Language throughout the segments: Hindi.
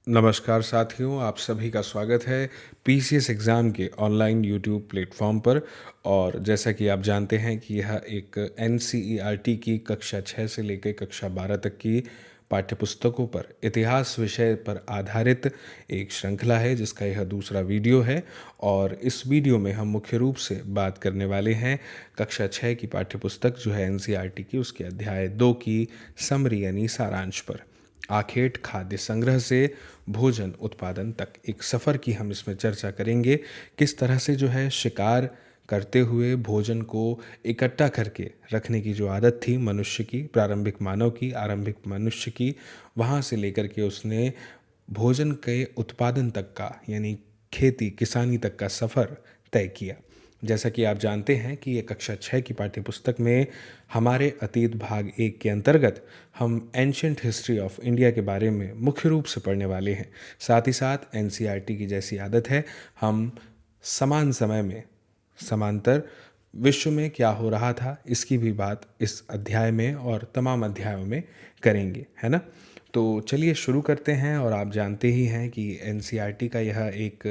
नमस्कार साथियों, आप सभी का स्वागत है पीसीएस एग्ज़ाम के ऑनलाइन यूट्यूब प्लेटफॉर्म पर। और जैसा कि आप जानते हैं कि यह एक एनसीईआरटी की कक्षा 6 से लेकर कक्षा 12 तक की पाठ्यपुस्तकों पर इतिहास विषय पर आधारित एक श्रृंखला है, जिसका यह दूसरा वीडियो है। और इस वीडियो में हम मुख्य रूप से बात करने वाले हैं कक्षा 6 की पाठ्यपुस्तक जो है एनसीईआरटी की, उसके अध्याय 2 की समरी यानी सारांश पर। आखेट खाद्य संग्रह से भोजन उत्पादन तक एक सफ़र की हम इसमें चर्चा करेंगे। किस तरह से जो है शिकार करते हुए भोजन को इकट्ठा करके रखने की जो आदत थी मनुष्य की, प्रारंभिक मानव की, आरंभिक मनुष्य की, वहाँ से लेकर के उसने भोजन के उत्पादन तक का यानी खेती किसानी तक का सफ़र तय किया। जैसा कि आप जानते हैं कि ये कक्षा 6 की पाठ्यपुस्तक में हमारे अतीत भाग 1 के अंतर्गत हम एंशंट हिस्ट्री ऑफ इंडिया के बारे में मुख्य रूप से पढ़ने वाले हैं। साथ ही साथ एनसीईआरटी की जैसी आदत है, हम समान समय में समांतर विश्व में क्या हो रहा था इसकी भी बात इस अध्याय में और तमाम अध्यायों में करेंगे, है ना। तो चलिए शुरू करते हैं। और आप जानते ही हैं कि एनसीईआरटी का यह एक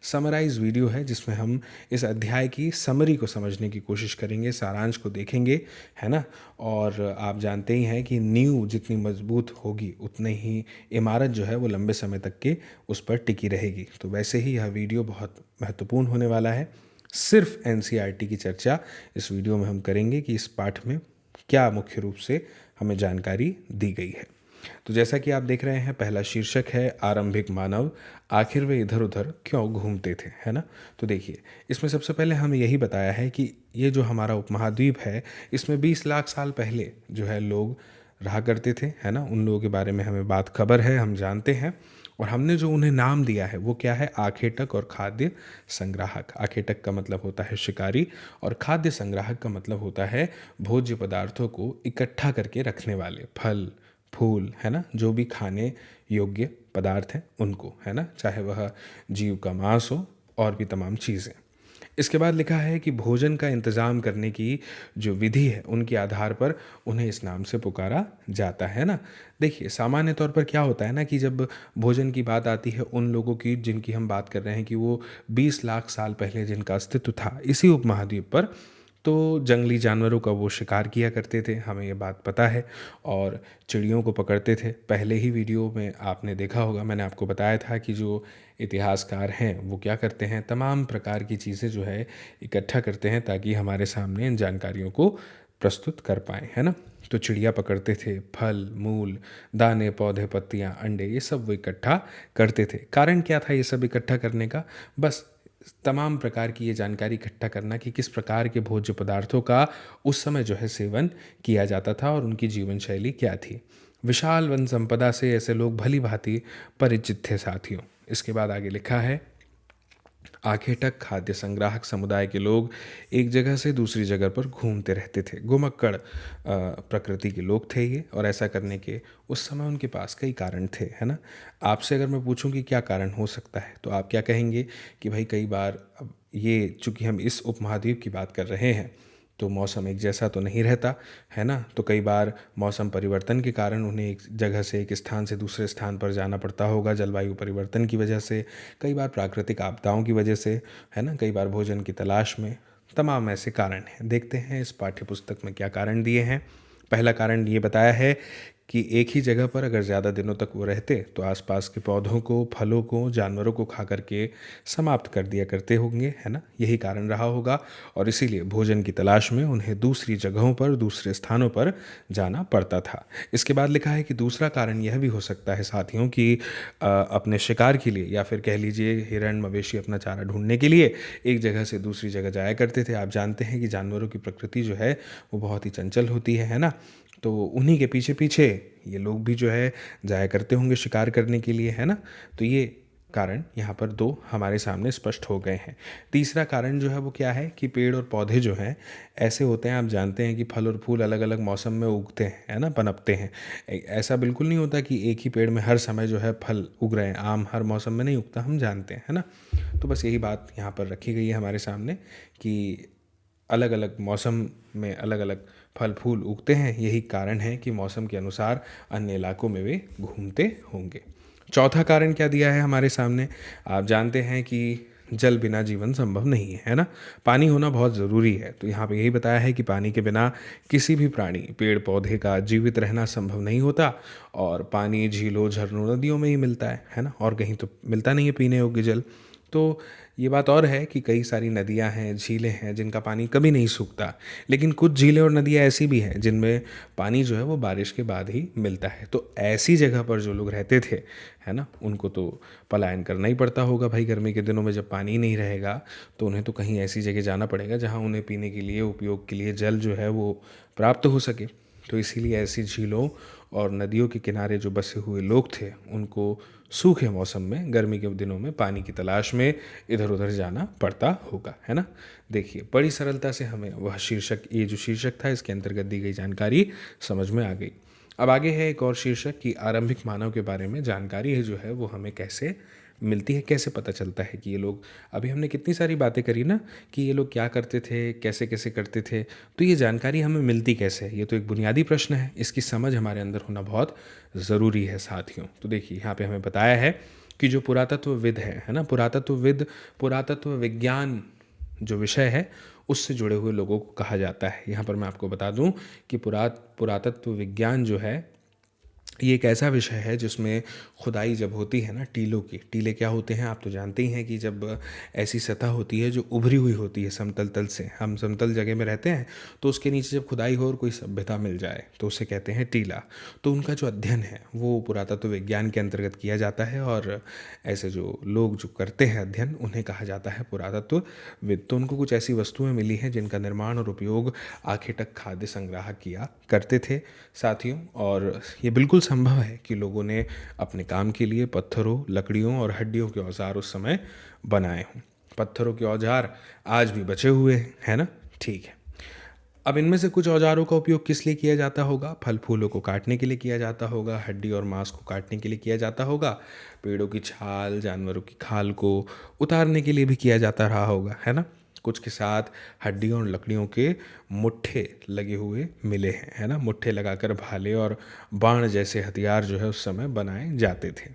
समराइज वीडियो है, जिसमें हम इस अध्याय की समरी को समझने की कोशिश करेंगे, सारांश को देखेंगे, है ना। और आप जानते ही हैं कि नींव जितनी मजबूत होगी उतनी ही इमारत जो है वो लंबे समय तक के उस पर टिकी रहेगी। तो वैसे ही यह वीडियो बहुत महत्वपूर्ण होने वाला है। सिर्फ एनसीईआरटी की चर्चा इस वीडियो में हम करेंगे कि इस पाठ में क्या मुख्य रूप से हमें जानकारी दी गई है। तो जैसा कि आप देख रहे हैं, पहला शीर्षक है आरंभिक मानव, आखिर वे इधर उधर क्यों घूमते थे, है ना। तो देखिए, इसमें सबसे पहले हमें यही बताया है कि ये जो हमारा उपमहाद्वीप है, इसमें 20 लाख साल पहले जो है लोग रहा करते थे, है ना। उन लोगों के बारे में हमें बात खबर है, हम जानते हैं। और हमने जो उन्हें नाम दिया है वो क्या है? आखेटक और खाद्य संग्राहक। आखेटक का मतलब होता है शिकारी और खाद्य संग्राहक का मतलब होता है भोज्य पदार्थों को इकट्ठा करके रखने वाले, फल फूल, है ना, जो भी खाने योग्य पदार्थ हैं उनको, है ना, चाहे वह जीव का मांस हो और भी तमाम चीज़ें। इसके बाद लिखा है कि भोजन का इंतज़ाम करने की जो विधि है उनके आधार पर उन्हें इस नाम से पुकारा जाता है ना। देखिए, सामान्य तौर पर क्या होता है ना कि जब भोजन की बात आती है उन लोगों की जिनकी हम बात कर रहे हैं कि वो 20 लाख साल पहले जिनका अस्तित्व था इसी उपमहाद्वीप पर, तो जंगली जानवरों का वो शिकार किया करते थे, हमें ये बात पता है। और चिड़ियों को पकड़ते थे। पहले ही वीडियो में आपने देखा होगा, मैंने आपको बताया था कि जो इतिहासकार हैं वो क्या करते हैं, तमाम प्रकार की चीज़ें जो है इकट्ठा करते हैं ताकि हमारे सामने इन जानकारियों को प्रस्तुत कर पाएँ, है ना। तो चिड़िया पकड़ते थे, फल मूल, दाने, पौधे, पत्तियाँ, अंडे, ये सब वो इकट्ठा करते थे। कारण क्या था ये सब इकट्ठा करने का? बस तमाम प्रकार की ये जानकारी इकट्ठा करना कि किस प्रकार के भोज्य पदार्थों का उस समय जो है सेवन किया जाता था और उनकी जीवन शैली क्या थी। विशाल वन संपदा से ऐसे लोग भली भांति परिचित थे साथियों। इसके बाद आगे लिखा है, आखेटक खाद्य संग्राहक समुदाय के लोग एक जगह से दूसरी जगह पर घूमते रहते थे। घुमक्कड़ प्रकृति के लोग थे ये, और ऐसा करने के उस समय उनके पास कई कारण थे, है ना। आपसे अगर मैं पूछूं कि क्या कारण हो सकता है, तो आप क्या कहेंगे कि भाई कई बार अब ये चूंकि हम इस उपमहाद्वीप की बात कर रहे हैं तो मौसम एक जैसा तो नहीं रहता, है ना। तो कई बार मौसम परिवर्तन के कारण उन्हें एक जगह से एक स्थान से दूसरे स्थान पर जाना पड़ता होगा, जलवायु परिवर्तन की वजह से, कई बार प्राकृतिक आपदाओं की वजह से, है ना, कई बार भोजन की तलाश में। तमाम ऐसे कारण हैं। देखते हैं इस पाठ्यपुस्तक में क्या कारण दिए हैं। पहला कारण ये बताया है कि एक ही जगह पर अगर ज़्यादा दिनों तक वो रहते तो आसपास के पौधों को, फलों को, जानवरों को खा करके समाप्त कर दिया करते होंगे, है ना। यही कारण रहा होगा और इसीलिए भोजन की तलाश में उन्हें दूसरी जगहों पर, दूसरे स्थानों पर जाना पड़ता था। इसके बाद लिखा है कि दूसरा कारण यह भी हो सकता है साथियों कि अपने शिकार के लिए या फिर कह लीजिए हिरण, मवेशी अपना चारा ढूंढने के लिए एक जगह से दूसरी जगह जाया करते थे। आप जानते हैं कि जानवरों की प्रकृति जो है वो बहुत ही चंचल होती है ना। तो उन्हीं के पीछे पीछे ये लोग भी जो है जाया करते होंगे शिकार करने के लिए, है ना। तो ये कारण यहाँ पर दो हमारे सामने स्पष्ट हो गए हैं। तीसरा कारण जो है वो क्या है कि पेड़ और पौधे जो हैं ऐसे होते हैं, आप जानते हैं कि फल और फूल अलग अलग मौसम में उगते हैं, है ना, पनपते हैं। ऐसा बिल्कुल नहीं होता कि एक ही पेड़ में हर समय जो है फल उग रहे हैं। आम हर मौसम में नहीं उगता, हम जानते हैं, है ना। तो बस यही बात यहाँ पर रखी गई है हमारे सामने कि अलग अलग मौसम में अलग अलग फल फूल उगते हैं। यही कारण है कि मौसम के अनुसार अन्य इलाकों में वे घूमते होंगे। चौथा कारण क्या दिया है हमारे सामने? आप जानते हैं कि जल बिना जीवन संभव नहीं है ना? पानी होना बहुत ज़रूरी है। तो यहाँ पे यही बताया है कि पानी के बिना किसी भी प्राणी, पेड़ पौधे का जीवित रहना संभव नहीं होता। और पानी झीलों, झरनों, नदियों में ही मिलता है ना? और कहीं तो मिलता नहीं है पीने योग्य जल। तो ये बात और है कि कई सारी नदियाँ हैं, झीलें हैं जिनका पानी कभी नहीं सूखता। लेकिन कुछ झीलें और नदियाँ ऐसी भी हैं जिनमें पानी जो है वो बारिश के बाद ही मिलता है। तो ऐसी जगह पर जो लोग रहते थे, है ना, उनको तो पलायन करना ही पड़ता होगा भाई। गर्मी के दिनों में जब पानी नहीं रहेगा तो उन्हें तो कहीं ऐसी जगह जाना पड़ेगा जहाँ उन्हें पीने के लिए, उपयोग के लिए जल जो है वो प्राप्त हो सके। तो इसीलिए ऐसी झीलों और नदियों के किनारे जो बसे हुए लोग थे उनको सूखे मौसम में, गर्मी के दिनों में पानी की तलाश में इधर उधर जाना पड़ता होगा, है ना। देखिए बड़ी सरलता से हमें वह शीर्षक, ये जो शीर्षक था इसके अंतर्गत दी गई जानकारी समझ में आ गई। अब आगे है एक और शीर्षक कि आरंभिक मानव के बारे में जानकारी है जो है वो हमें कैसे मिलती है, कैसे पता चलता है कि ये लोग, अभी हमने कितनी सारी बातें करी ना कि ये लोग क्या करते थे, कैसे कैसे करते थे, तो ये जानकारी हमें मिलती कैसे है? ये तो एक बुनियादी प्रश्न है, इसकी समझ हमारे अंदर होना बहुत ज़रूरी है साथियों। तो देखिए यहाँ पे हमें बताया है कि जो पुरातत्वविद है ना, पुरातत्वविद, पुरातत्व विज्ञान जो विषय है उससे जुड़े हुए लोगों को कहा जाता है। यहाँ पर मैं आपको बता दूं कि पुरातत्व विज्ञान जो है ये एक ऐसा विषय है जिसमें खुदाई जब होती है ना, टीलों की, टीले क्या होते हैं आप तो जानते ही हैं कि जब ऐसी सतह होती है जो उभरी हुई होती है समतल तल से, हम समतल जगह में रहते हैं तो उसके नीचे जब खुदाई हो और कोई सभ्यता मिल जाए तो उसे कहते हैं टीला। तो उनका जो अध्ययन है वो पुरातत्व विज्ञान के अंतर्गत किया जाता है और ऐसे जो लोग जो करते हैं अध्ययन उन्हें कहा जाता है पुरातत्वविद। तो उनको कुछ ऐसी वस्तुएं मिली हैं जिनका निर्माण और उपयोग आखेटक खाद्य संग्रह किया करते थे साथियों। और ये बिल्कुल संभव है कि लोगों ने अपने काम के लिए पत्थरों, लकड़ियों और हड्डियों के औजार उस समय बनाए हों। पत्थरों के औजार आज भी बचे हुए हैं, है ना? ठीक है। अब इनमें से कुछ औजारों का उपयोग किस लिए किया जाता होगा? फल फूलों को काटने के लिए किया जाता होगा, हड्डी और मांस को काटने के लिए किया जाता होगा, पेड़ों की छाल, जानवरों की खाल को उतारने के लिए भी किया जाता रहा होगा, है ना। कुछ के साथ हड्डियों और लकड़ियों के मुट्ठे लगे हुए मिले हैं, है ना। मुट्ठे लगाकर भाले और बाण जैसे हथियार जो है उस समय बनाए जाते थे।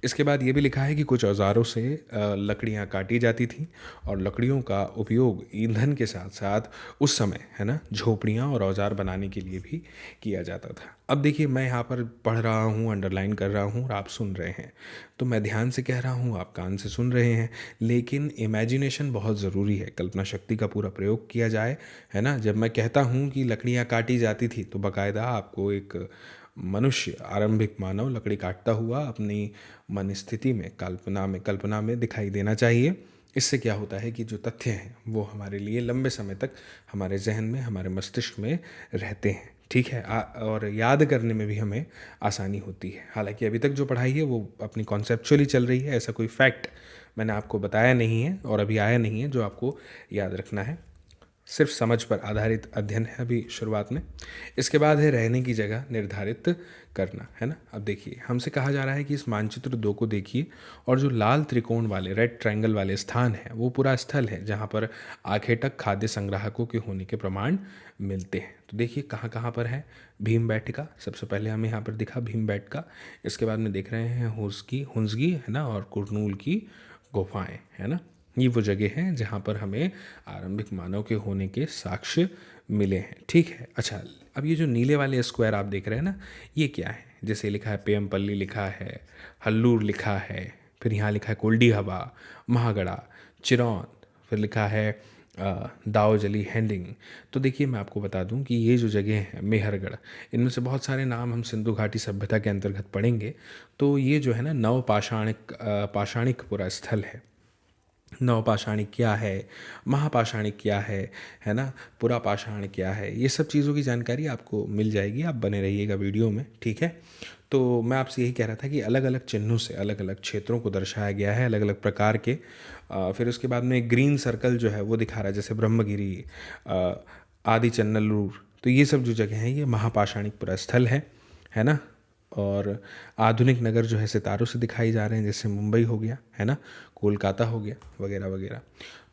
इसके बाद ये भी लिखा है कि कुछ औजारों से लकड़ियाँ काटी जाती थीं और लकड़ियों का उपयोग ईंधन के साथ साथ उस समय, है ना, झोपड़ियाँ और औजार बनाने के लिए भी किया जाता था। अब देखिए मैं यहाँ पर पढ़ रहा हूँ, अंडरलाइन कर रहा हूँ और आप सुन रहे हैं, तो मैं ध्यान से कह रहा हूँ, आप कान से सुन रहे हैं, लेकिन इमेजिनेशन बहुत ज़रूरी है, कल्पना शक्ति का पूरा प्रयोग किया जाए, है ना। जब मैं कहता हूँ कि लकड़ियाँ काटी जाती थी तो बाकायदा आपको एक मनुष्य, आरंभिक मानव लकड़ी काटता हुआ अपनी मन स्थिति में, कल्पना में दिखाई देना चाहिए। इससे क्या होता है कि जो तथ्य हैं वो हमारे लिए लंबे समय तक हमारे जहन में, हमारे मस्तिष्क में रहते हैं, ठीक है। और याद करने में भी हमें आसानी होती है। हालांकि अभी तक जो पढ़ाई है वो अपनी कॉन्सेप्चुअली चल रही है, ऐसा कोई फैक्ट मैंने आपको बताया नहीं है और अभी आया नहीं है जो आपको याद रखना है। सिर्फ समझ पर आधारित अध्ययन है अभी शुरुआत में। इसके बाद है रहने की जगह निर्धारित करना, है ना। अब देखिए हमसे कहा जा रहा है कि इस मानचित्र 2 को देखिए और जो लाल त्रिकोण वाले, रेड ट्रायंगल वाले स्थान है वो पूरा स्थल है जहाँ पर आखेटक खाद्य संग्राहकों के होने के प्रमाण मिलते हैं। तो देखिए कहाँ कहाँ पर है। भीमबेटका सबसे पहले हमें यहाँ पर दिखा, भीमबेटका। इसके बाद में देख रहे हैं हुंसगी, है ना, और कुरनूल की गुफाएं, है ना। ये वो जगह हैं जहाँ पर हमें आरंभिक मानव के होने के साक्ष्य मिले हैं, ठीक है। अच्छा, अब ये जो नीले वाले स्क्वायर आप देख रहे हैं ना, ये क्या है? जैसे लिखा है पेमपल्ली, लिखा है हल्लूर, लिखा है, फिर यहाँ लिखा है कोल्डी हवा, महागड़ा, चिरौन, फिर लिखा है दाओजली हैंडिंग। तो देखिए मैं आपको बता दूं कि ये जो जगह है मेहरगढ़, इनमें से बहुत सारे नाम हम सिंधु घाटी सभ्यता के अंतर्गत पढ़ेंगे। तो ये जो है ना पाषाणिक पूरा स्थल है। नवपाषाणिक क्या है, महापाषाणिक क्या है ना, पुरा पाषाण क्या है, ये सब चीज़ों की जानकारी आपको मिल जाएगी। आप बने रहिएगा वीडियो में, ठीक है। तो मैं आपसे यही कह रहा था कि अलग अलग चिन्हों से अलग अलग क्षेत्रों को दर्शाया गया है, अलग अलग प्रकार के। फिर उसके बाद में ग्रीन सर्कल जो है वो दिखा रहा है, जैसे ब्रह्मगिरी, आदि चन्नलूर, तो ये सब जो जगह हैं ये महापाषाणिक पूरा स्थल है ना। और आधुनिक नगर जो है सितारों से दिखाई जा रहे हैं, जैसे मुंबई हो गया, है ना, कोलकाता हो गया, वगैरह वगैरह।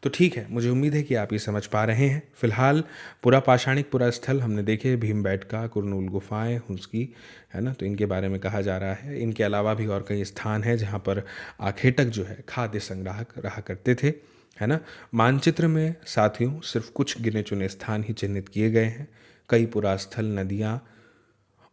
तो ठीक है, मुझे उम्मीद है कि आप ये समझ पा रहे हैं। फिलहाल पुरा पाषाणिक पुरा स्थल हमने देखे, भीमबेटका, कुरनूल गुफाएं, हुंसकी, है ना, तो इनके बारे में कहा जा रहा है। इनके अलावा भी और कई स्थान हैं जहाँ पर आखेटक जो है खाद्य संग्राहक रहा करते थे, है ना। मानचित्र में साथियों सिर्फ कुछ गिने चुने स्थान ही चिन्हित किए गए हैं। कई पुरास्थल, नदियाँ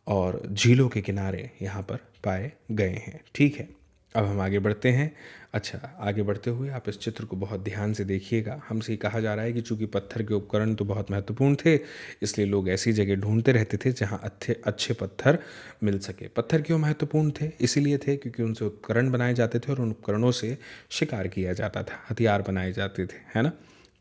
और झीलों के किनारे यहाँ पर पाए गए हैं। ठीक है, अब हम आगे बढ़ते हैं। अच्छा, आगे बढ़ते हुए आप इस चित्र को बहुत ध्यान से देखिएगा। हमसे ये कहा जा रहा है कि चूंकि पत्थर के उपकरण तो बहुत महत्वपूर्ण थे, इसलिए लोग ऐसी जगह ढूंढते रहते थे जहाँ अच्छे अच्छे पत्थर मिल सके। पत्थर क्यों महत्वपूर्ण थे? इसीलिए थे क्योंकि उनसे उपकरण बनाए जाते थे और उन उपकरणों से शिकार किया जाता था, हथियार बनाए जाते थे, है ना।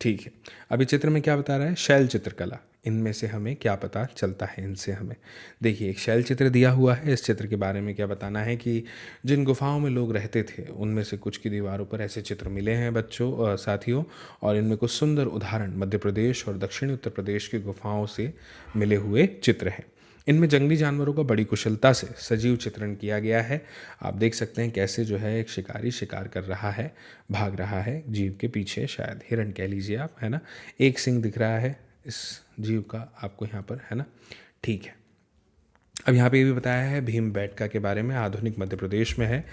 ठीक है, अभी चित्र में क्या बता रहा है? शैल चित्रकला। इनमें से हमें क्या पता चलता है? इनसे हमें देखिए, एक शैल चित्र दिया हुआ है। इस चित्र के बारे में क्या बताना है कि जिन गुफाओं में लोग रहते थे उनमें से कुछ की दीवारों पर ऐसे चित्र मिले हैं बच्चों, साथियों, और इनमें कुछ सुंदर उदाहरण मध्य प्रदेश और दक्षिणी उत्तर प्रदेश की गुफाओं से मिले हुए चित्र हैं। इनमें जंगली जानवरों का बड़ी कुशलता से सजीव चित्रण किया गया है। आप देख सकते हैं कैसे जो है एक शिकारी शिकार कर रहा है, भाग रहा है जीव के पीछे, शायद हिरण कह लीजिए आप, है ना। एक सिंह दिख रहा है इस जीव का आपको यहाँ पर, है ना। ठीक है, अब यहाँ पे ये भी बताया है भीमबेटका के बारे में, आधुनिक मध्य प्रदेश में है।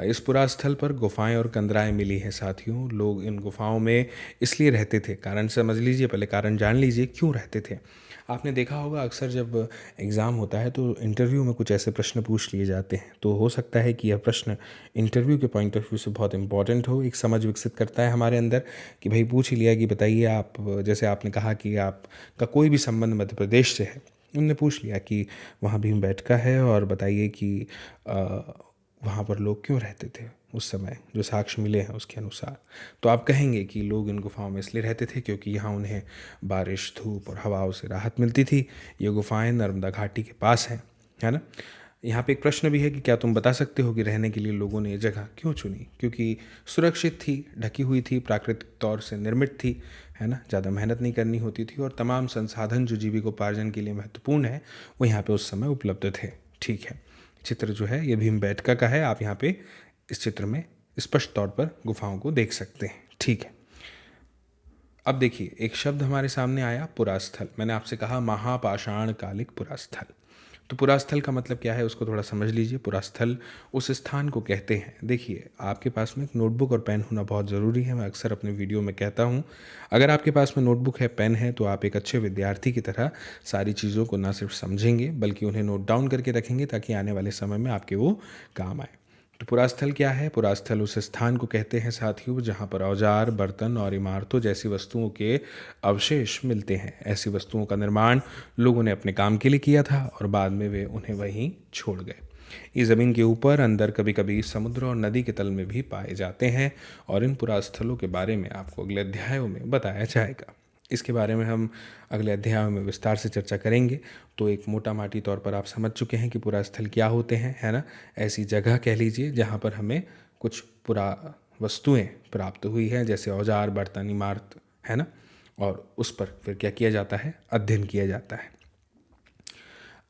इस पुरा स्थल पर गुफाएं और कंदराएं मिली हैं साथियों। लोग इन गुफाओं में इसलिए रहते थे, कारण समझ लीजिए, पहले कारण जान लीजिए क्यों रहते थे। आपने देखा होगा अक्सर जब एग्ज़ाम होता है तो इंटरव्यू में कुछ ऐसे प्रश्न पूछ लिए जाते हैं, तो हो सकता है कि यह प्रश्न इंटरव्यू के पॉइंट ऑफ व्यू से बहुत इंपॉर्टेंट हो। एक समझ विकसित करता है हमारे अंदर कि भाई पूछ ही लिया कि बताइए आप, जैसे आपने कहा कि आपका कोई भी संबंध मध्य प्रदेश से है, उनने पूछ लिया कि वहाँ भीमबेटका है और बताइए कि वहाँ पर लोग क्यों रहते थे उस समय, जो साक्ष्य मिले हैं उसके अनुसार। तो आप कहेंगे कि लोग इन गुफाओं में इसलिए रहते थे क्योंकि यहाँ उन्हें बारिश, धूप और हवाओं से राहत मिलती थी। ये गुफाएं नर्मदा घाटी के पास हैं, है ना। यहाँ पे एक प्रश्न भी है कि क्या तुम बता सकते हो कि रहने के लिए लोगों ने ये जगह क्यों चुनी? क्योंकि सुरक्षित थी, ढकी हुई थी, प्राकृतिक तौर से निर्मित थी, है ना, ज़्यादा मेहनत नहीं करनी होती थी और तमाम संसाधन जो जीविकोपार्जन के लिए महत्वपूर्ण है वो यहाँ पे उस समय उपलब्ध थे। ठीक है, चित्र जो है ये भीमबेटका का है। आप यहाँ पे इस चित्र में स्पष्ट तौर पर गुफाओं को देख सकते हैं। ठीक है, अब देखिए एक शब्द हमारे सामने आया, पुरास्थल। मैंने आपसे कहा महापाषाण कालिक पुरास्थल। तो पुरास्थल का मतलब क्या है उसको थोड़ा समझ लीजिए। पुरास्थल उस स्थान को कहते हैं। देखिए, आपके पास में एक नोटबुक और पेन होना बहुत ज़रूरी है। मैं अक्सर अपने वीडियो में कहता हूँ, अगर आपके पास में नोटबुक है, पेन है, तो आप एक अच्छे विद्यार्थी की तरह सारी चीज़ों को ना सिर्फ समझेंगे बल्कि उन्हें नोट डाउन करके रखेंगे ताकि आने वाले समय में आपके वो काम आए। तो पुरास्थल क्या है? पुरास्थल उस स्थान को कहते हैं साथियों जहाँ पर औजार, बर्तन और इमारतों जैसी वस्तुओं के अवशेष मिलते हैं। ऐसी वस्तुओं का निर्माण लोगों ने अपने काम के लिए किया था और बाद में वे उन्हें वहीं छोड़ गए। ये ज़मीन के ऊपर, अंदर, कभी कभी समुद्र और नदी के तल में भी पाए जाते हैं और इन पुरास्थलों के बारे में आपको अगले अध्यायों में बताया जाएगा। इसके बारे में हम अगले अध्यायों में विस्तार से चर्चा करेंगे। तो एक मोटा माटी तौर पर आप समझ चुके हैं कि पुरास्थल क्या होते हैं, है ना। ऐसी जगह कह लीजिए जहाँ पर हमें कुछ पुरा वस्तुएं प्राप्त हुई हैं, जैसे औजार, बर्तन, इमारत, है ना, और उस पर फिर क्या किया जाता है? अध्ययन किया जाता है।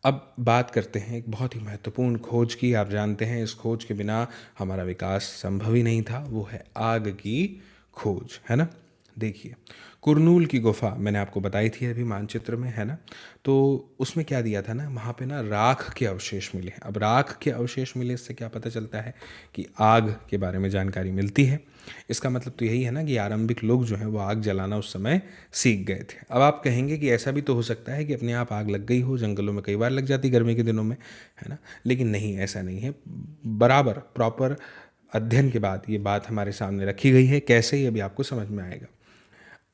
अब बात करते हैं एक बहुत ही महत्वपूर्ण खोज की। आप जानते हैं इस खोज के बिना हमारा विकास संभव ही नहीं था, वो है आग की खोज, है ना। देखिए, कुरनूल की गुफा मैंने आपको बताई थी अभी मानचित्र में, है ना। तो उसमें क्या दिया था ना, वहाँ पे ना राख के अवशेष मिले। अब राख के अवशेष मिले, इससे क्या पता चलता है कि आग के बारे में जानकारी मिलती है। इसका मतलब तो यही है ना कि आरंभिक लोग जो हैं वो आग जलाना उस समय सीख गए थे। अब आप कहेंगे कि ऐसा भी तो हो सकता है कि अपने आप आग लग गई हो, जंगलों में कई बार लग जाती गर्मी के दिनों में, है ना। लेकिन नहीं, ऐसा नहीं है। बराबर प्रॉपर अध्ययन के बाद ये बात हमारे सामने रखी गई है। कैसे, ये भी आपको समझ में आएगा।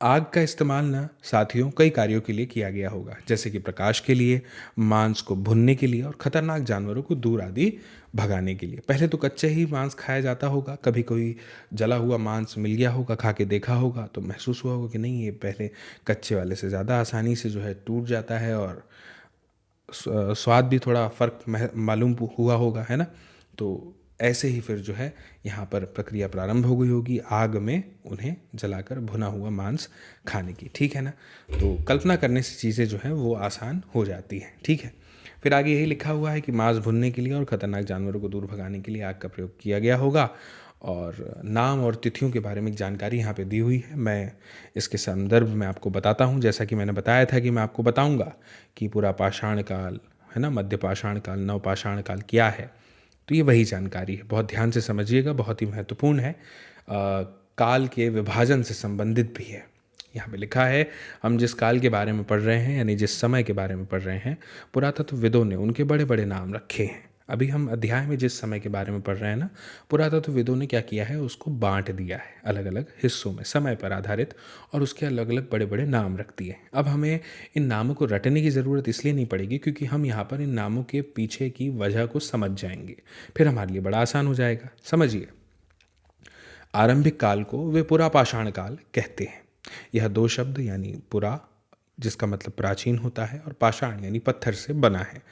आग का इस्तेमाल ना साथियों कई कार्यों के लिए किया गया होगा, जैसे कि प्रकाश के लिए, मांस को भुनने के लिए और खतरनाक जानवरों को दूर आदि भगाने के लिए। पहले तो कच्चे ही मांस खाया जाता होगा, कभी कोई जला हुआ मांस मिल गया होगा, खा के देखा होगा तो महसूस हुआ होगा कि नहीं, ये पहले कच्चे वाले से ज़्यादा आसानी से जो है टूट जाता है और स्वाद भी थोड़ा फ़र्क मालूम हुआ होगा, है ना। तो ऐसे ही फिर जो है यहाँ पर प्रक्रिया प्रारंभ हो गई होगी आग में उन्हें जलाकर भुना हुआ मांस खाने की, ठीक है ना। तो कल्पना करने से चीज़ें जो हैं वो आसान हो जाती हैं, ठीक है। फिर आगे यही लिखा हुआ है कि मांस भुनने के लिए और ख़तरनाक जानवरों को दूर भगाने के लिए आग का प्रयोग किया गया होगा और नाम और तिथियों के बारे में जानकारी यहाँ पे दी हुई है। मैं इसके संदर्भ में आपको बताता हूँ। जैसा कि मैंने बताया था कि मैं आपको बताऊँगा कि पूरा पाषाण काल है ना, मध्य पाषाण काल, नव पाषाण काल क्या है। तो ये वही जानकारी है, बहुत ध्यान से समझिएगा, बहुत ही महत्वपूर्ण है। काल के विभाजन से संबंधित भी है। यहाँ पे लिखा है, हम जिस काल के बारे में पढ़ रहे हैं यानी जिस समय के बारे में पढ़ रहे हैं, पुरातत्वविदों ने उनके बड़े बड़े नाम रखे हैं। अभी हम अध्याय में जिस समय के बारे में पढ़ रहे हैं ना, पुरातत्वविदों ने क्या किया है, उसको बांट दिया है अलग अलग हिस्सों में समय पर आधारित, और उसके अलग अलग बड़े बड़े नाम रख दिए। अब हमें इन नामों को रटने की ज़रूरत इसलिए नहीं पड़ेगी क्योंकि हम यहाँ पर इन नामों के पीछे की वजह को समझ जाएंगे, फिर हमारे लिए बड़ा आसान हो जाएगा। समझिए, आरंभिक काल को वे पुरापाषाण काल कहते हैं। यह दो शब्द यानी पुरा, जिसका मतलब प्राचीन होता है, और पाषाण यानी पत्थर से बना है।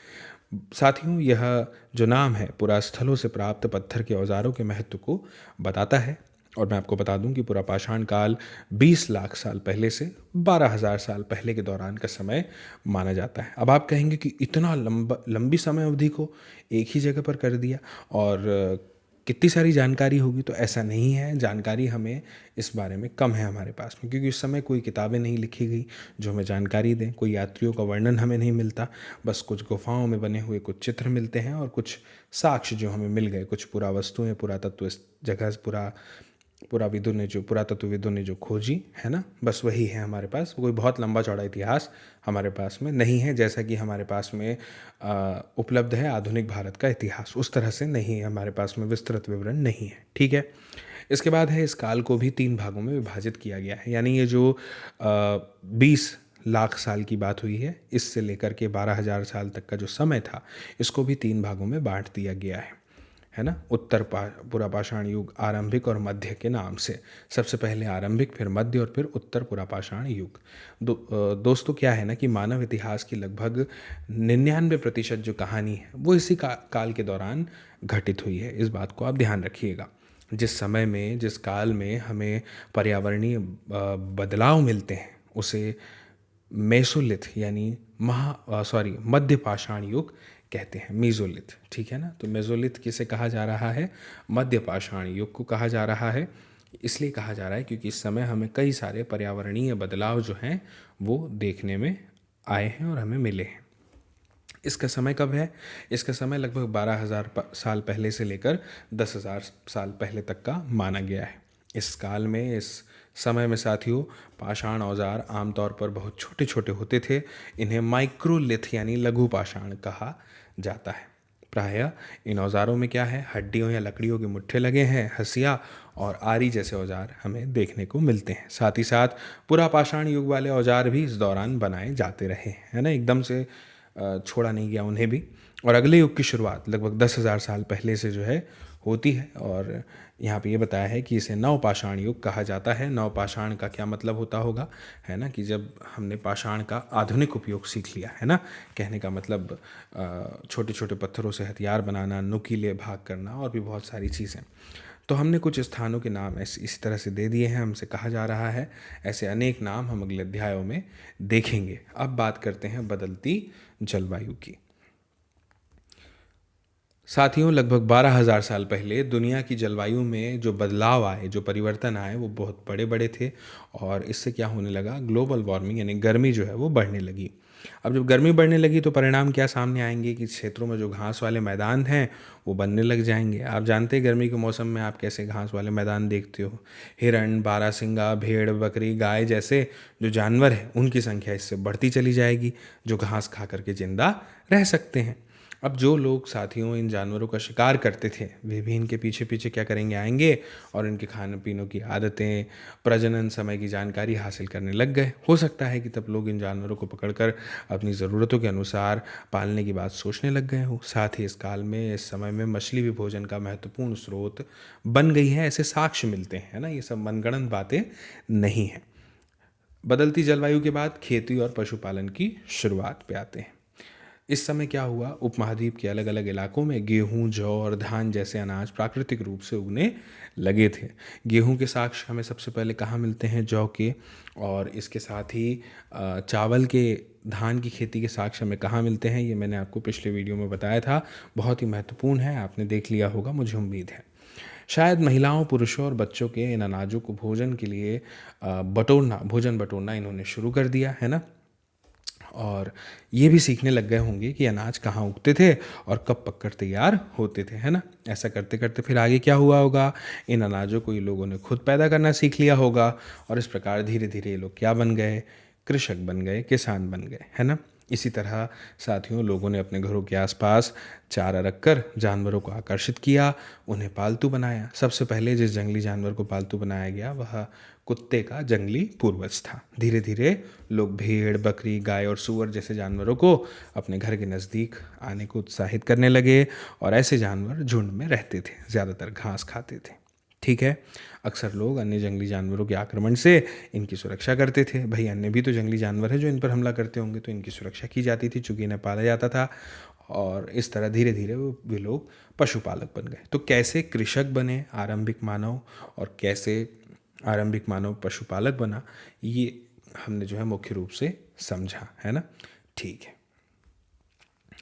साथियों, यह जो नाम है पुरा स्थलों से प्राप्त पत्थर के औजारों के महत्व को बताता है। और मैं आपको बता दूं कि पुरा पाषाण काल 20 लाख साल पहले से 12,000 साल पहले के दौरान का समय माना जाता है। अब आप कहेंगे कि इतना लंबी समय अवधि को एक ही जगह पर कर दिया और कितनी सारी जानकारी होगी, तो ऐसा नहीं है। जानकारी हमें इस बारे में कम है हमारे पास में, क्योंकि उस समय कोई किताबें नहीं लिखी गई जो हमें जानकारी दें, कोई यात्रियों का वर्णन हमें नहीं मिलता, बस कुछ गुफाओं में बने हुए कुछ चित्र मिलते हैं और कुछ साक्ष्य जो हमें मिल गए, कुछ पुरावस्तुएं, पुरातत्व इस जगह पुरातत्वविदों ने जो खोजी है ना, बस वही है हमारे पास। कोई बहुत लंबा चौड़ा इतिहास हमारे पास में नहीं है, जैसा कि हमारे पास में उपलब्ध है आधुनिक भारत का इतिहास, उस तरह से नहीं है हमारे पास में, विस्तृत विवरण नहीं है। ठीक है, इसके बाद है, इस काल को भी 3 भागों में विभाजित किया गया है। यानी ये जो 20 लाख साल की बात हुई है, इससे लेकर के 12,000 साल तक का जो समय था, इसको भी 3 भागों में बांट दिया गया है ना। पुरापाषाण युग, आरंभिक और मध्य के नाम से। सबसे पहले आरंभिक, फिर मध्य और फिर उत्तर पुरापाषाण युग। दोस्तों, क्या है ना कि मानव इतिहास की लगभग 99% जो कहानी है वो इसी काल के दौरान घटित हुई है। इस बात को आप ध्यान रखिएगा। जिस समय में, जिस काल में हमें पर्यावरणीय बदलाव मिलते हैं, उसे मेसोलिथ यानी मध्य पाषाण युग कहते हैं, मीजोलिथ। ठीक है ना, तो मेसोलिथ किसे कहा जा रहा है, मध्य पाषाण युग को कहा जा रहा है। इसलिए कहा जा रहा है क्योंकि इस समय हमें कई सारे पर्यावरणीय बदलाव जो हैं वो देखने में आए हैं और हमें मिले हैं। इसका समय कब है, इसका समय लगभग 12,000 साल पहले से लेकर 10,000 साल पहले तक का माना गया है। इस काल में, इस समय में साथियों, पाषाण औजार आमतौर पर बहुत छोटे छोटे होते थे। इन्हें माइक्रोलिथ यानी लघु पाषाण कहा जाता है। प्रायः इन औजारों में क्या है, हड्डियों या लकड़ियों के मुट्ठे लगे हैं, हंसिया और आरी जैसे औजार हमें देखने को मिलते हैं। साथ ही साथ पुरापाषाण युग वाले औजार भी इस दौरान बनाए जाते रहे, है ना, एकदम से छोड़ा नहीं गया उन्हें भी। और अगले युग की शुरुआत लगभग 10,000 साल पहले से जो है होती है, और यहाँ पे ये बताया है कि इसे नवपाषाण युग कहा जाता है। नवपाषाण का क्या मतलब होता होगा, है ना, कि जब हमने पाषाण का आधुनिक उपयोग सीख लिया, है ना। कहने का मतलब छोटे छोटे पत्थरों से हथियार बनाना, नुकीले भाग करना और भी बहुत सारी चीज़ें। तो हमने कुछ स्थानों के नाम इस तरह से दे दिए हैं, हमसे कहा जा रहा है। ऐसे अनेक नाम हम अगले अध्यायों में देखेंगे। अब बात करते हैं बदलती जलवायु की। साथियों, लगभग 12,000 साल पहले दुनिया की जलवायु में जो बदलाव आए, जो परिवर्तन आए, वो बहुत बड़े बड़े थे, और इससे क्या होने लगा, ग्लोबल वार्मिंग यानी गर्मी जो है वो बढ़ने लगी। अब जब गर्मी बढ़ने लगी तो परिणाम क्या सामने आएंगे कि क्षेत्रों में जो घास वाले मैदान हैं वो बनने लग जाएंगे। आप जानते हैं गर्मी के मौसम में आप कैसे घास वाले मैदान देखते हो। हिरण, बारहसिंगा, भेड़, बकरी, गाय जैसे जो जानवर हैं उनकी संख्या इससे बढ़ती चली जाएगी, जो घास खा करके जिंदा रह सकते हैं। अब जो लोग साथियों इन जानवरों का शिकार करते थे, वे भी इनके पीछे पीछे क्या करेंगे, आएंगे और इनके खाने पीनों की आदतें, प्रजनन समय की जानकारी हासिल करने लग गए। हो सकता है कि तब लोग इन जानवरों को पकड़कर अपनी ज़रूरतों के अनुसार पालने की बात सोचने लग गए हो। साथ ही इस काल में, इस समय में मछली भी भोजन का महत्वपूर्ण स्रोत बन गई है, ऐसे साक्ष्य मिलते हैं, है ना। ये सब मनगढ़ंत बातें नहीं हैं। बदलती जलवायु के बाद खेती और पशुपालन की शुरुआत पे आते हैं। इस समय क्या हुआ, उपमहाद्वीप के अलग अलग इलाकों में गेहूं, जौ और धान जैसे अनाज प्राकृतिक रूप से उगने लगे थे। गेहूं के साक्ष्य हमें सबसे पहले कहाँ मिलते हैं, जौ के, और इसके साथ ही चावल के, धान की खेती के साक्ष्य हमें कहाँ मिलते हैं, ये मैंने आपको पिछले वीडियो में बताया था, बहुत ही महत्वपूर्ण है, आपने देख लिया होगा मुझे उम्मीद है। शायद महिलाओं, पुरुषों और बच्चों के इन अनाजों को भोजन के लिए भोजन बटोरना इन्होंने शुरू कर दिया, है ना? और ये भी सीखने लग गए होंगे कि अनाज कहाँ उगते थे और कब पककर तैयार होते थे, है ना? ऐसा करते करते फिर आगे क्या हुआ होगा, इन अनाजों को ये लोगों ने खुद पैदा करना सीख लिया होगा और इस प्रकार धीरे धीरे ये लोग क्या बन गए, कृषक बन गए, किसान बन गए, है ना? इसी तरह साथियों, लोगों ने अपने घरों के आसपास चारा रखकर जानवरों को आकर्षित किया, उन्हें पालतू बनाया। सबसे पहले जिस जंगली जानवर को पालतू बनाया गया वह कुत्ते का जंगली पूर्वज था। धीरे धीरे लोग भेड़, बकरी, गाय और सूअर जैसे जानवरों को अपने घर के नज़दीक आने को उत्साहित करने लगे और ऐसे जानवर झुंड में रहते थे, ज़्यादातर घास खाते थे। ठीक है, अक्सर लोग अन्य जंगली जानवरों के आक्रमण से इनकी सुरक्षा करते थे। भाई, अन्य भी तो जंगली जानवर है जो इन पर हमला करते होंगे, तो इनकी सुरक्षा की जाती थी चूँकि इन्हें पाला जाता था। और इस तरह धीरे धीरे वे लोग पशुपालक बन गए। तो कैसे कृषक बने आरंभिक मानव और कैसे आरंभिक मानव पशुपालक बना, ये हमने जो है मुख्य रूप से समझा, है ना? ठीक है,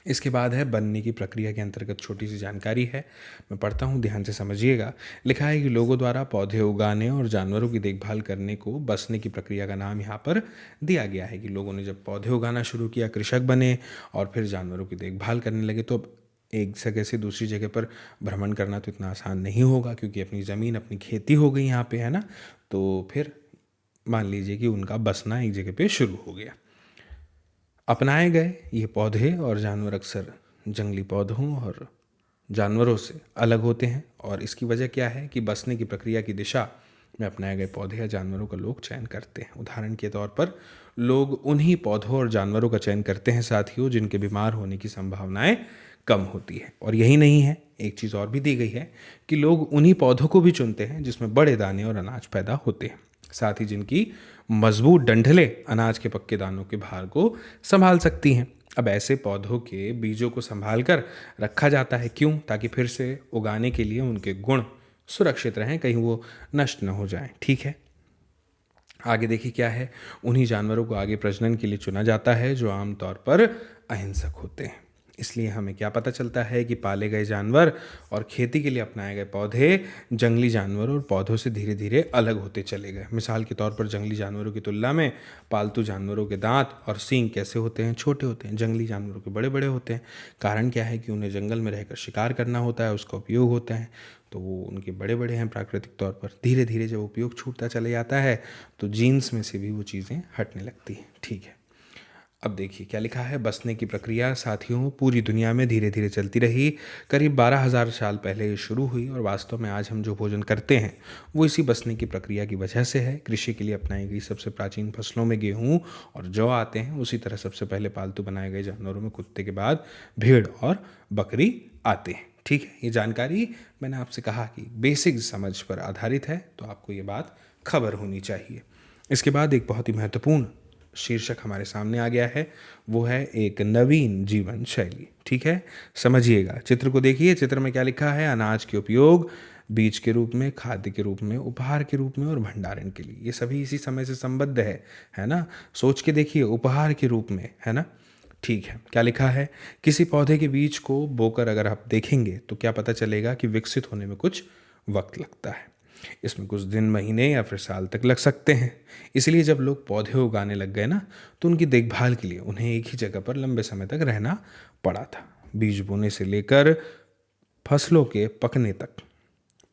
इसके बाद है बनने की प्रक्रिया के अंतर्गत छोटी सी जानकारी है, मैं पढ़ता हूँ, ध्यान से समझिएगा। लिखा है कि लोगों द्वारा पौधे उगाने और जानवरों की देखभाल करने को बसने की प्रक्रिया का नाम यहाँ पर दिया गया है कि लोगों ने जब पौधे उगाना शुरू किया, कृषक बने और फिर जानवरों की देखभाल करने लगे। तो अब एक जगह से दूसरी जगह पर भ्रमण करना तो इतना आसान नहीं होगा क्योंकि अपनी ज़मीन, अपनी खेती हो गई यहाँ पे, है ना? तो फिर मान लीजिए कि उनका बसना एक जगह पे शुरू हो गया। अपनाए गए ये पौधे और जानवर अक्सर जंगली पौधों और जानवरों से अलग होते हैं और इसकी वजह क्या है कि बसने की प्रक्रिया की दिशा में अपनाए गए पौधे या जानवरों का लोग चयन करते हैं। उदाहरण के तौर पर लोग उन्हीं पौधों और जानवरों का चयन करते हैं साथियों जिनके बीमार होने की संभावनाएं कम होती है। और यही नहीं है, एक चीज़ और भी दी गई है कि लोग उन्हीं पौधों को भी चुनते हैं जिसमें बड़े दाने और अनाज पैदा होते हैं, साथ ही जिनकी मजबूत डंठलें अनाज के पक्के दानों के भार को संभाल सकती हैं। अब ऐसे पौधों के बीजों को संभाल कर रखा जाता है, क्यों? ताकि फिर से उगाने के लिए उनके गुण सुरक्षित रहें, कहीं वो नष्ट न हो जाएं। ठीक है, आगे देखिए क्या है। उन्हीं जानवरों को आगे प्रजनन के लिए चुना जाता है जो आमतौर पर अहिंसक होते हैं। इसलिए हमें क्या पता चलता है कि पाले गए जानवर और खेती के लिए अपनाए गए पौधे जंगली जानवरों और पौधों से धीरे धीरे अलग होते चले गए। मिसाल के तौर पर जंगली जानवरों की तुलना में पालतू जानवरों के दांत और सींग कैसे होते हैं? छोटे होते हैं। जंगली जानवरों के बड़े बड़े होते हैं। कारण क्या है कि उन्हें जंगल में रहकर शिकार करना होता है, उसका उपयोग होता है, तो वो उनके बड़े बड़े हैं प्राकृतिक तौर पर। धीरे धीरे जब उपयोग छूटता चले जाता है तो जीन्स में से भी वो चीज़ें हटने लगती हैं। ठीक है, अब देखिए क्या लिखा है। बसने की प्रक्रिया साथियों पूरी दुनिया में धीरे धीरे चलती रही। करीब 12,000 साल पहले ये शुरू हुई और वास्तव में आज हम जो भोजन करते हैं वो इसी बसने की प्रक्रिया की वजह से है। कृषि के लिए अपनाई गई सबसे प्राचीन फसलों में गेहूँ और जौ आते हैं। उसी तरह सबसे पहले पालतू बनाए गए जानवरों में कुत्ते के बाद भेड़ और बकरी आते हैं। ठीक है, ये जानकारी मैंने आपसे कहा कि बेसिक समझ पर आधारित है, तो आपको ये बात खबर होनी चाहिए। इसके बाद एक बहुत ही महत्वपूर्ण शीर्षक हमारे सामने आ गया है, वो है एक नवीन जीवन शैली। ठीक है, समझिएगा, चित्र को देखिए। चित्र में क्या लिखा है? अनाज के उपयोग बीज के रूप में, खाद्य के रूप में, उपहार के रूप में और भंडारण के लिए। ये सभी इसी समय से संबद्ध है ना? सोच के देखिए, उपहार के रूप में, है ना? ठीक है, क्या लिखा है? किसी पौधे के बीज को बोकर अगर आप देखेंगे तो क्या पता चलेगा कि विकसित होने में कुछ वक्त लगता है। इसमें कुछ दिन, महीने या फिर साल तक लग सकते हैं। इसलिए जब लोग पौधे उगाने लग गए ना, तो उनकी देखभाल के लिए उन्हें एक ही जगह पर लंबे समय तक रहना पड़ा था। बीज बोने से लेकर फसलों के पकने तक,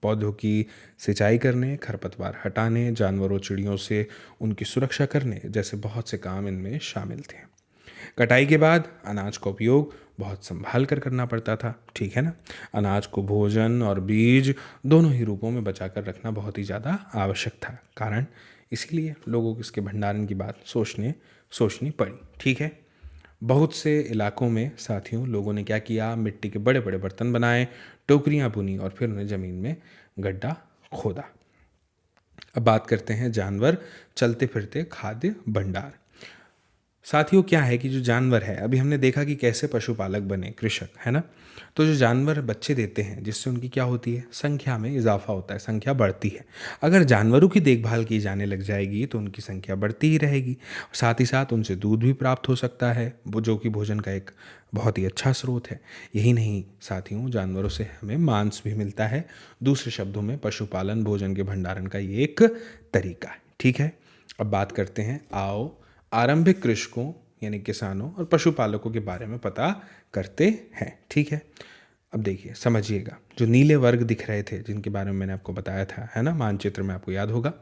पौधों की सिंचाई करने, खरपतवार हटाने, जानवरों चिड़ियों से उनकी सुरक्षा करने जैसे बहुत से काम इनमें शामिल थे। कटाई के बाद अनाज का उपयोग बहुत संभाल कर करना पड़ता था। ठीक है ना? अनाज को भोजन और बीज दोनों ही रूपों में बचा कर रखना बहुत ही ज़्यादा आवश्यक था। कारण इसीलिए लोगों को इसके भंडारण की बात सोचनी पड़ी। ठीक है, बहुत से इलाकों में साथियों लोगों ने क्या किया? मिट्टी के बड़े बड़े बर्तन बनाए, टोकरियाँ बुनी और फिर उन्हें ज़मीन में गड्ढा खोदा। अब बात करते हैं जानवर चलते फिरते खाद्य भंडार। साथियों क्या है कि जो जानवर है, अभी हमने देखा कि कैसे पशुपालक बने कृषक, है ना। तो जो जानवर बच्चे देते हैं जिससे उनकी क्या होती है, संख्या में इजाफा होता है, संख्या बढ़ती है। अगर जानवरों की देखभाल की जाने लग जाएगी तो उनकी संख्या बढ़ती ही रहेगी। साथ ही साथ उनसे दूध भी प्राप्त हो सकता है, वो जो कि भोजन का एक बहुत ही अच्छा स्रोत है। यही नहीं साथियों, जानवरों से हमें मांस भी मिलता है। दूसरे शब्दों में पशुपालन भोजन के भंडारण का ये एक तरीका है। ठीक है, अब बात करते हैं, आओ आरंभिक कृषकों यानी किसानों और पशुपालकों के बारे में पता करते हैं। ठीक है, अब देखिए समझिएगा, जो नीले वर्ग दिख रहे थे जिनके बारे में मैंने आपको बताया था, है ना, मानचित्र में आपको याद होगा,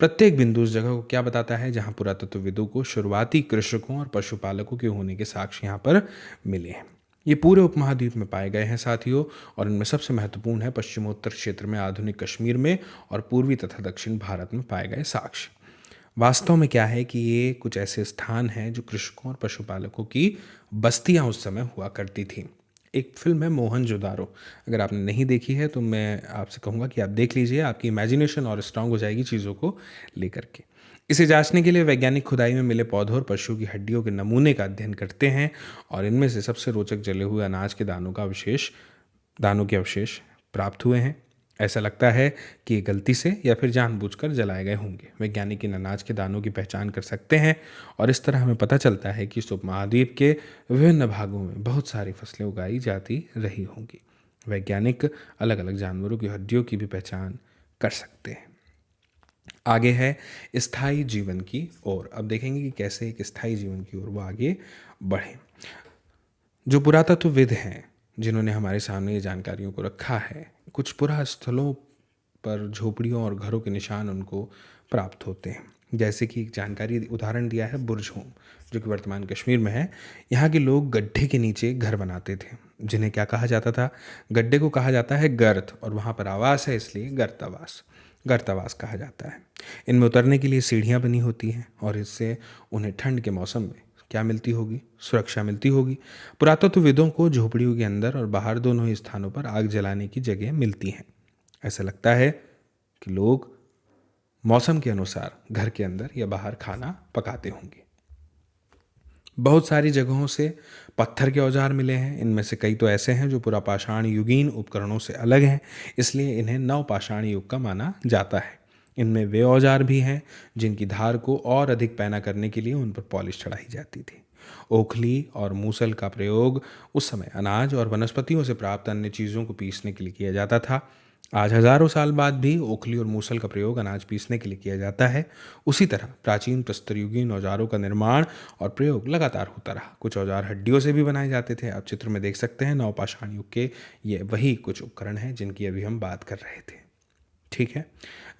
प्रत्येक बिंदु उस जगह को क्या बताता है जहां पुरातत्वविदों को शुरुआती कृषकों और पशुपालकों के होने के साक्ष्य यहाँ पर मिले हैं। ये पूरे उपमहाद्वीप में पाए गए हैं साथियों, और इनमें सबसे महत्वपूर्ण है पश्चिमोत्तर क्षेत्र में, आधुनिक कश्मीर में और पूर्वी तथा दक्षिण भारत में पाए गए साक्ष्य। वास्तव में क्या है कि ये कुछ ऐसे स्थान हैं जो कृषकों और पशुपालकों की बस्तियां उस समय हुआ करती थी। एक फिल्म है मोहनजोदारो, अगर आपने नहीं देखी है तो मैं आपसे कहूँगा कि आप देख लीजिए, आपकी इमेजिनेशन और स्ट्रांग हो जाएगी चीज़ों को लेकर के। इसे जांचने के लिए वैज्ञानिक खुदाई में मिले पौधों और पशुओं की हड्डियों के नमूने का अध्ययन करते हैं, और इनमें से सबसे रोचक जले हुए अनाज के दानों के अवशेष प्राप्त हुए हैं। ऐसा लगता है कि ये गलती से या फिर जानबूझकर जलाए गए होंगे। वैज्ञानिक इन अनाज के दानों की पहचान कर सकते हैं, और इस तरह हमें पता चलता है कि इस उपमहाद्वीप के विभिन्न भागों में बहुत सारी फसलें उगाई जाती रही होंगी। वैज्ञानिक अलग अलग जानवरों की हड्डियों की भी पहचान कर सकते हैं। आगे है स्थायी जीवन की ओर। अब देखेंगे कि कैसे एक स्थायी जीवन की ओर वो आगे बढ़े। जो पुरातत्वविद हैं जिन्होंने हमारे सामने ये जानकारियों को रखा है, कुछ पुरा स्थलों पर झोपड़ियों और घरों के निशान उनको प्राप्त होते हैं। जैसे कि एक जानकारी उदाहरण दिया है बुरझोम, जो कि वर्तमान कश्मीर में है। यहाँ के लोग गड्ढे के नीचे घर बनाते थे, जिन्हें क्या कहा जाता था, गड्ढे को कहा जाता है गर्त, और वहाँ पर आवास है इसलिए गर्तावास कहा जाता है। इनमें उतरने के लिए सीढ़ियाँ बनी होती हैं, और इससे उन्हें ठंड के मौसम में क्या मिलती होगी, सुरक्षा मिलती होगी। पुरातत्वविदों को झोपड़ियों के अंदर और बाहर दोनों ही स्थानों पर आग जलाने की जगह मिलती हैं। ऐसा लगता है कि लोग मौसम के अनुसार घर के अंदर या बाहर खाना पकाते होंगे। बहुत सारी जगहों से पत्थर के औजार मिले हैं। इनमें से कई तो ऐसे हैं जो पुरापाषाण युगीन उपकरणों से अलग हैं, इसलिए इन्हें नवपाषाण युग का माना जाता है। इनमें वे औजार भी हैं जिनकी धार को और अधिक पैना करने के लिए उन पर पॉलिश चढ़ाई जाती थी। ओखली और मूसल का प्रयोग उस समय अनाज और वनस्पतियों से प्राप्त अन्य चीज़ों को पीसने के लिए किया जाता था। आज हजारों साल बाद भी ओखली और मूसल का प्रयोग अनाज पीसने के लिए किया जाता है। उसी तरह प्राचीन प्रस्तरयुगीन औजारों का निर्माण और प्रयोग लगातार होता रहा। कुछ औजार हड्डियों से भी बनाए जाते थे। आप चित्र में देख सकते हैं, नवपाषाण युग के ये वही कुछ उपकरण हैं जिनकी अभी हम बात कर रहे थे। ठीक है,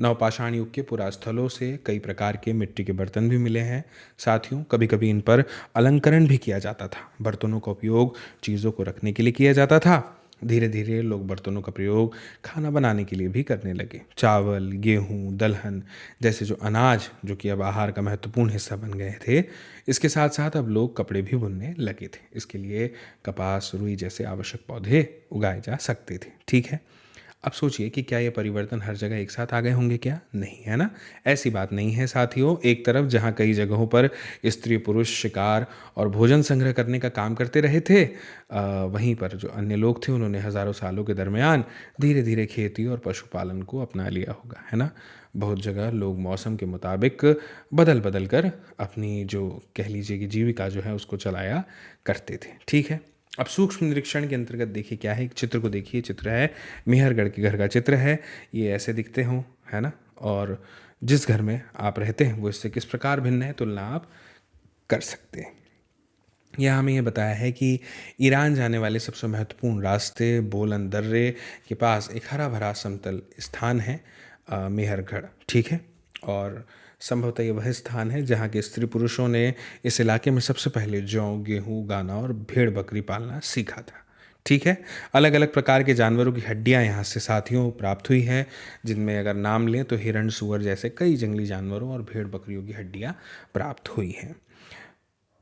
नवपाषाण युग के पुरास्थलों से कई प्रकार के मिट्टी के बर्तन भी मिले हैं। साथियों, कभी कभी इन पर अलंकरण भी किया जाता था। बर्तनों का उपयोग चीज़ों को रखने के लिए किया जाता था। धीरे धीरे लोग बर्तनों का प्रयोग खाना बनाने के लिए भी करने लगे। चावल, गेहूँ, दलहन जैसे जो अनाज, जो कि अब आहार का महत्वपूर्ण हिस्सा बन गए थे, इसके साथ साथ अब लोग कपड़े भी बुनने लगे थे। इसके लिए कपास, रुई जैसे आवश्यक पौधे उगाए जा सकते थे। ठीक है, अब सोचिए कि क्या ये परिवर्तन हर जगह एक साथ आ गए होंगे? क्या नहीं, है ना। ऐसी बात नहीं है साथियों। एक तरफ जहाँ कई जगहों पर स्त्री पुरुष शिकार और भोजन संग्रह करने का काम करते रहे थे, वहीं पर जो अन्य लोग थे उन्होंने हजारों सालों के दरमियान धीरे धीरे खेती और पशुपालन को अपना लिया होगा, है ना। बहुत जगह लोग मौसम के मुताबिक बदल बदल कर अपनी जो कह लीजिए कि जीविका जो है उसको चलाया करते थे। ठीक है, अब सूक्ष्म निरीक्षण के अंतर्गत देखिए क्या है, एक चित्र को देखिए। चित्र है मेहरगढ़ के घर का चित्र है। ये ऐसे दिखते हों, है ना, और जिस घर में आप रहते हैं वो इससे किस प्रकार भिन्न है, तुलना आप कर सकते हैं। यहाँ हमें ये बताया है कि ईरान जाने वाले सबसे महत्वपूर्ण रास्ते बोलन दर्रे के पास एक हरा भरा समतल स्थान है, मेहरगढ़। ठीक है, और संभवतः ये वह स्थान है जहाँ के स्त्री पुरुषों ने इस इलाके में सबसे पहले जौ, गेहूँ उगाना और भेड़ बकरी पालना सीखा था। ठीक है, अलग अलग प्रकार के जानवरों की हड्डियाँ यहाँ से साथियों प्राप्त हुई हैं, जिनमें अगर नाम लें तो हिरण, सुअर जैसे कई जंगली जानवरों और भेड़ बकरियों की हड्डियाँ प्राप्त हुई हैं।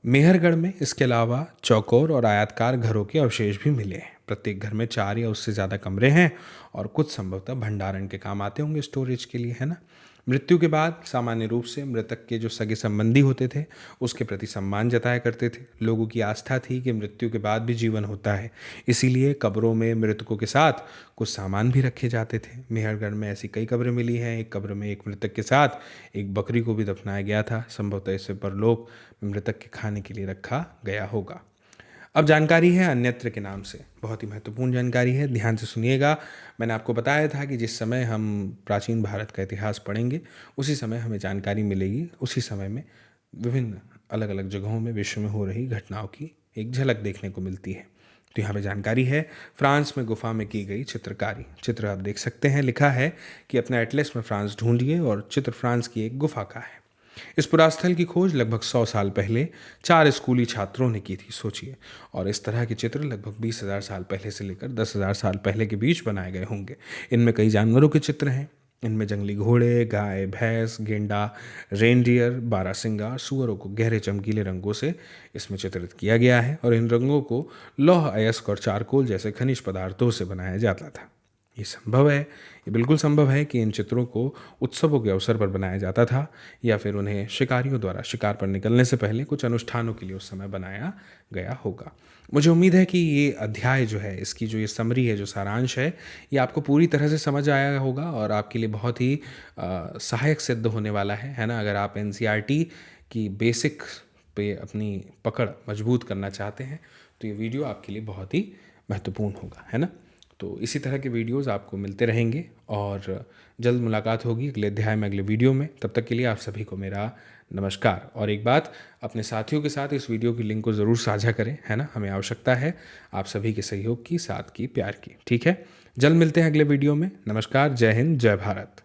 मेहरगढ़ में इसके अलावा चौकोर और आयताकार घरों के अवशेष भी मिले हैं। प्रत्येक घर में 4 या उससे ज़्यादा कमरे हैं, और कुछ संभवतः भंडारण के काम आते होंगे, स्टोरेज के लिए, है ना। मृत्यु के बाद सामान्य रूप से मृतक के जो सगे संबंधी होते थे उसके प्रति सम्मान जताया करते थे। लोगों की आस्था थी कि मृत्यु के बाद भी जीवन होता है, इसीलिए कब्रों में मृतकों के साथ कुछ सामान भी रखे जाते थे। मेहरगढ़ में ऐसी कई कब्रें मिली हैं। एक कब्र में एक मृतक के साथ एक बकरी को भी दफनाया गया था। संभवतः इसे परलोक में मृतक के खाने के लिए रखा गया होगा। अब जानकारी है अन्यत्र के नाम से, बहुत ही महत्वपूर्ण जानकारी है, ध्यान से सुनिएगा। मैंने आपको बताया था कि जिस समय हम प्राचीन भारत का इतिहास पढ़ेंगे उसी समय हमें जानकारी मिलेगी, उसी समय में विभिन्न अलग अलग जगहों में विश्व में हो रही घटनाओं की एक झलक देखने को मिलती है। तो यहाँ पे जानकारी है फ्रांस में गुफा में की गई चित्रकारी। चित्र आप देख सकते हैं, लिखा है कि अपने एटलस में फ्रांस ढूंढिए, और चित्र फ्रांस की एक गुफा का है। इस पुरास्थल की खोज लगभग 100 साल पहले 4 स्कूली छात्रों ने की थी, सोचिए। और इस तरह के चित्र लगभग 20,000 साल पहले से लेकर 10,000 साल पहले के बीच बनाए गए होंगे। इनमें कई जानवरों के चित्र हैं। इनमें जंगली घोड़े, गाय, भैंस, गेंडा, रेनडियर, बारहसिंगा, सुअरों को गहरे चमकीले रंगों से इसमें चित्रित किया गया है, और इन रंगों को लौह अयस्क और चारकोल जैसे खनिज पदार्थों से बनाया जाता था। ये संभव है, ये बिल्कुल संभव है कि इन चित्रों को उत्सवों के अवसर पर बनाया जाता था, या फिर उन्हें शिकारियों द्वारा शिकार पर निकलने से पहले कुछ अनुष्ठानों के लिए उस समय बनाया गया होगा। मुझे उम्मीद है कि ये अध्याय जो है, इसकी जो ये समरी है, जो सारांश है, ये आपको पूरी तरह से समझ आया होगा और आपके लिए बहुत ही सहायक सिद्ध होने वाला है ना। अगर आप एनसीईआरटी की बेसिक पे अपनी पकड़ मजबूत करना चाहते हैं तो ये वीडियो आपके लिए बहुत ही महत्वपूर्ण होगा, है ना। तो इसी तरह के वीडियोस आपको मिलते रहेंगे और जल्द मुलाकात होगी अगले अध्याय में, अगले वीडियो में। तब तक के लिए आप सभी को मेरा नमस्कार। और एक बात, अपने साथियों के साथ इस वीडियो की लिंक को ज़रूर साझा करें, है ना। हमें आवश्यकता है आप सभी के सहयोग की, साथ की, प्यार की। ठीक है, जल्द मिलते हैं अगले वीडियो में। नमस्कार, जय हिंद, जय भारत।